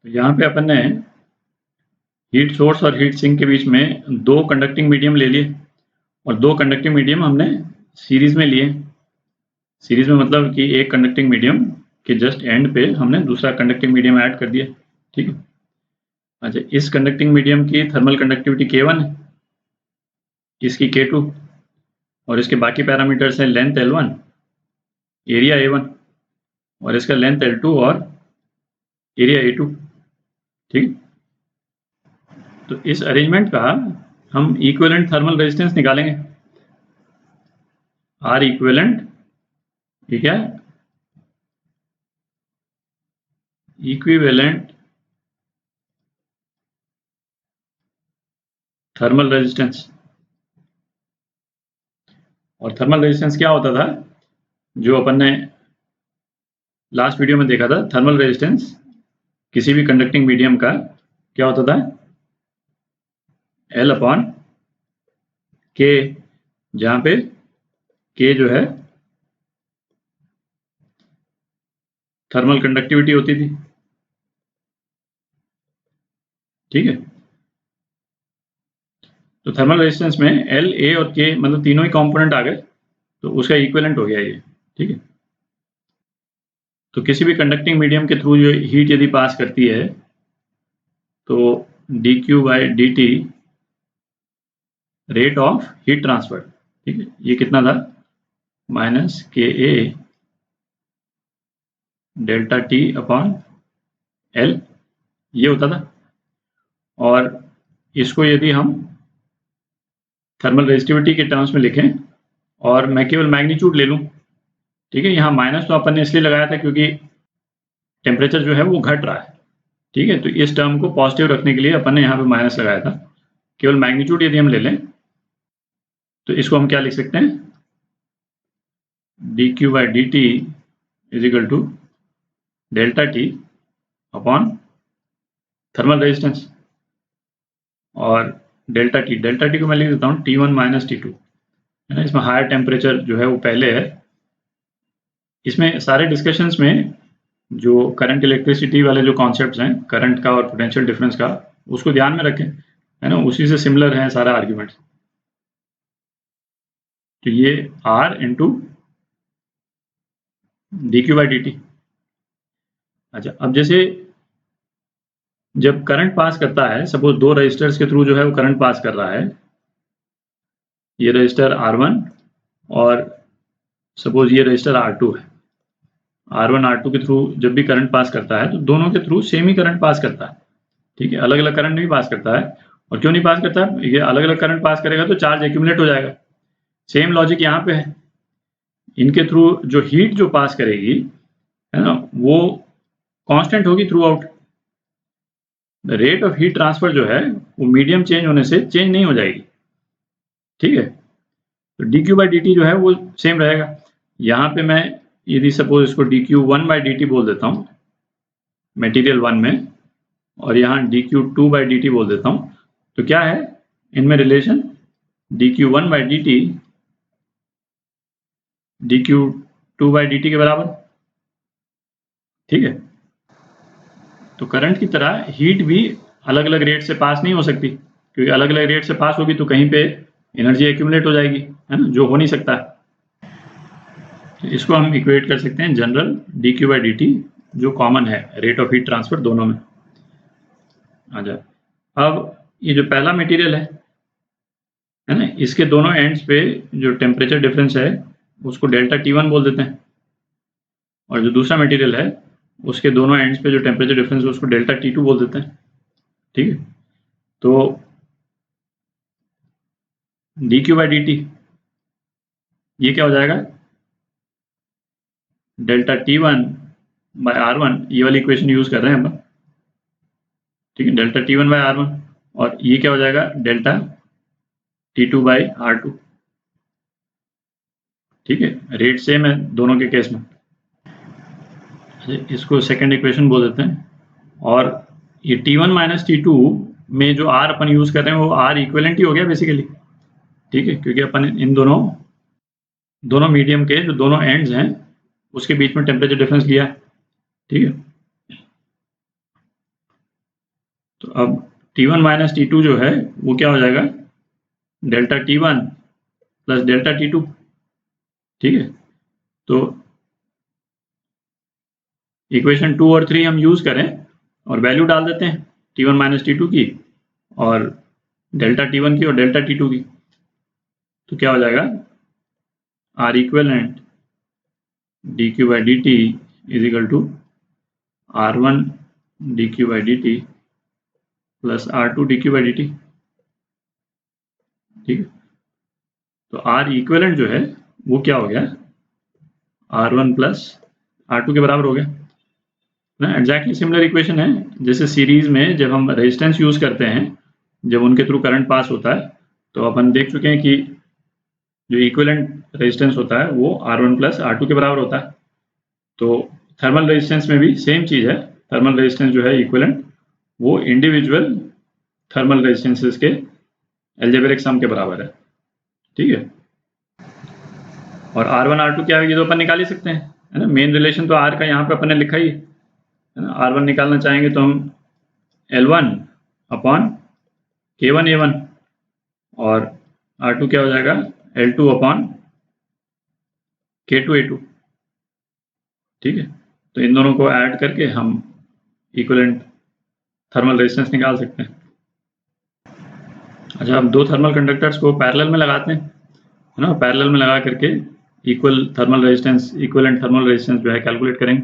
तो यहाँ पे अपन ने हीट सोर्स और हीट सिंक के बीच में दो कंडक्टिंग मीडियम ले लिए और दो कंडक्टिंग मीडियम हमने सीरीज में लिए। सीरीज में मतलब कि एक कंडक्टिंग मीडियम के जस्ट एंड पे हमने दूसरा कंडक्टिंग मीडियम ऐड कर दिया। ठीक है। अच्छा, इस कंडक्टिंग मीडियम की थर्मल कंडक्टिविटी K1 है, इसकी K2 और इसके बाकी पैरामीटर्स हैं लेंथ L1, एरिया A1 और इसका लेंथ L2 और एरिया A2। ठीक। तो इस अरेंजमेंट का हम इक्विवेलेंट थर्मल रेजिस्टेंस निकालेंगे। आर इक्विवेलेंट, ठीक है, इक्विवेलेंट थर्मल रेजिस्टेंस। और थर्मल रेजिस्टेंस क्या होता था जो अपन ने लास्ट वीडियो में देखा था? थर्मल रेजिस्टेंस किसी भी कंडक्टिंग मीडियम का क्या होता था? L अपॉन K, जहां पे K जो है थर्मल कंडक्टिविटी होती थी। ठीक है। तो थर्मल रेजिस्टेंस में L, A और K मतलब तीनों ही कंपोनेंट आ गए, तो उसका इक्विवेलेंट हो गया ये। ठीक है। तो किसी भी कंडक्टिंग मीडियम के थ्रू जो हीट यदि पास करती है तो dq by dt rate of heat transfer, ठीक है, ये कितना था? Minus KA delta T upon L, ये होता था। और इसको यदि हम थर्मल रेजिस्टिविटी के टर्म्स में लिखें और मैं केवल मैग्नीट्यूड ले लूं, ठीक है, यहाँ माइनस तो अपन ने इसलिए लगाया था क्योंकि टेम्परेचर जो है वो घट रहा है। ठीक है। तो इस टर्म को पॉजिटिव रखने के लिए अपन ने यहाँ पे माइनस लगाया था। केवल मैग्नीट्यूड यदि हम ले लें तो इसको हम क्या लिख सकते हैं? dq by dt is equal to delta T upon thermal resistance. और डेल्टा टी को मैं लिख देता हूँ T1 माइनस T2, है ना। इसमें हायर टेम्परेचर जो है वो पहले है। इसमें सारे डिस्कशंस में जो करंट इलेक्ट्रिसिटी वाले जो कॉन्सेप्ट्स हैं, करंट का और पोटेंशियल डिफरेंस का, उसको ध्यान में रखें, है ना। उसी से सिमिलर है सारा आर्ग्यूमेंट। तो ये R into dq by dt। अच्छा, अब जैसे जब करंट पास करता है, सपोज दो रजिस्टर्स के थ्रू जो है वो करंट पास कर रहा है, ये रजिस्टर R1 और सपोज ये रजिस्टर R2 है। R1 R2 के थ्रू जब भी करंट पास करता है तो दोनों के थ्रू सेम ही करंट पास करता है। ठीक है। अलग अलग करंट नहीं पास करता है। और क्यों नहीं पास करता है? ये अलग अलग करंट पास करेगा तो चार्ज एक्यूमुलेट हो जाएगा। सेम लॉजिक यहाँ पे है। इनके थ्रू जो हीट जो पास करेगी, है ना, वो कांस्टेंट होगी through out. The rate of heat transfer जो है वो मीडियम चेंज होने से चेंज नहीं हो जाएगी। ठीक है। तो dq बाई dt जो है वो सेम रहेगा। यहाँ पे मैं यदि सपोज इसको dq1 बाई dt बोल देता हूँ मटेरियल 1 में, और यहाँ dq2 बाई dt बोल देता हूँ, तो क्या है इनमें relation? dq1 by dt dq2 by dt के बराबर। ठीक है। तो करंट की तरह हीट भी अलग अलग रेट से पास नहीं हो सकती, क्योंकि अलग अलग रेट से पास होगी तो कहीं पे एनर्जी एक्यूमुलेट हो जाएगी, है ना, जो हो नहीं सकता। तो इसको हम इक्वेट कर सकते हैं जनरल dq बाई dt जो कॉमन है रेट ऑफ हीट ट्रांसफर दोनों में। अच्छा, अब ये जो पहला मटेरियल है ना, इसके दोनों एंड्स पे जो टेम्परेचर डिफरेंस है उसको डेल्टा T1 बोल देते हैं, और जो दूसरा मटेरियल है उसके दोनों एंड्स पे जो टेम्परेचर डिफरेंस है उसको डेल्टा T2 बोल देते हैं। ठीक है। तो dq बाई dt ये क्या हो जाएगा? डेल्टा T1 बाई R1, ये वाली इक्वेशन यूज कर रहे हैं हम। ठीक है। डेल्टा T1 बाई R1, और ये क्या हो जाएगा? Delta T2 by R2। ठीक है। रेट सेम है दोनों के केस में। इसको सेकेंड इक्वेशन बोल देते हैं। और ये T1 माइनस T2 में जो R अपन यूज कर रहे हैं वो R इक्विवेलेंट ही हो गया बेसिकली। ठीक है। क्योंकि अपन इन दोनों मीडियम के जो दोनों एंड्स हैं उसके बीच में टेम्परेचर डिफरेंस लिया है। ठीक है। तो अब T1 माइनस T2 जो है वो क्या हो जाएगा, delta T1 plus delta T2। ठीक है, तो इक्वेशन 2 और 3 हम यूज करें और वैल्यू डाल देते हैं T1 माइनस T2 की और डेल्टा T1 की और डेल्टा T2 की। तो क्या हो जाएगा, R equivalent dq by dt is equal to R1 dq by dt plus R2 dq by dt। ठीक है, तो R इक्विवेलेंट जो है वो क्या हो गया, R1 प्लस R2 के बराबर हो गया ना। एग्जैक्टली सिमिलर इक्वेशन है जैसे सीरीज में जब हम रेजिस्टेंस यूज करते हैं, जब उनके थ्रू करंट पास होता है, तो अपन देख चुके हैं कि जो इक्विवेलेंट रेजिस्टेंस होता है वो R1 प्लस R2 के बराबर होता है। तो थर्मल रेजिस्टेंस में भी सेम चीज है, थर्मल रेजिस्टेंस जो है इक्विवेलेंट वो इंडिविजुअल थर्मल रेजिस्टेंसेस के एल्जेब्रिक सम के बराबर है। ठीक है, और R1 R2 क्या है ये तो अपन निकाल ही सकते हैं, है ना। मेन रिलेशन तो R का यहाँ पे अपन ने लिखा ही है ना। R1 निकालना चाहेंगे तो हम L1 अपॉन K1 A1 और R2 क्या हो जाएगा, L2 अपॉन K2 A2। ठीक है, तो इन दोनों को ऐड करके हम इक्विवेलेंट थर्मल रेजिस्टेंस निकाल सकते हैं। अच्छा, अब दो थर्मल कंडक्टर्स को पैरेलल में लगाते हैं, है ना। पैरेलल में लगा करके equal thermal resistance, equivalent thermal resistance जो है कैलकुलेट करेंगे।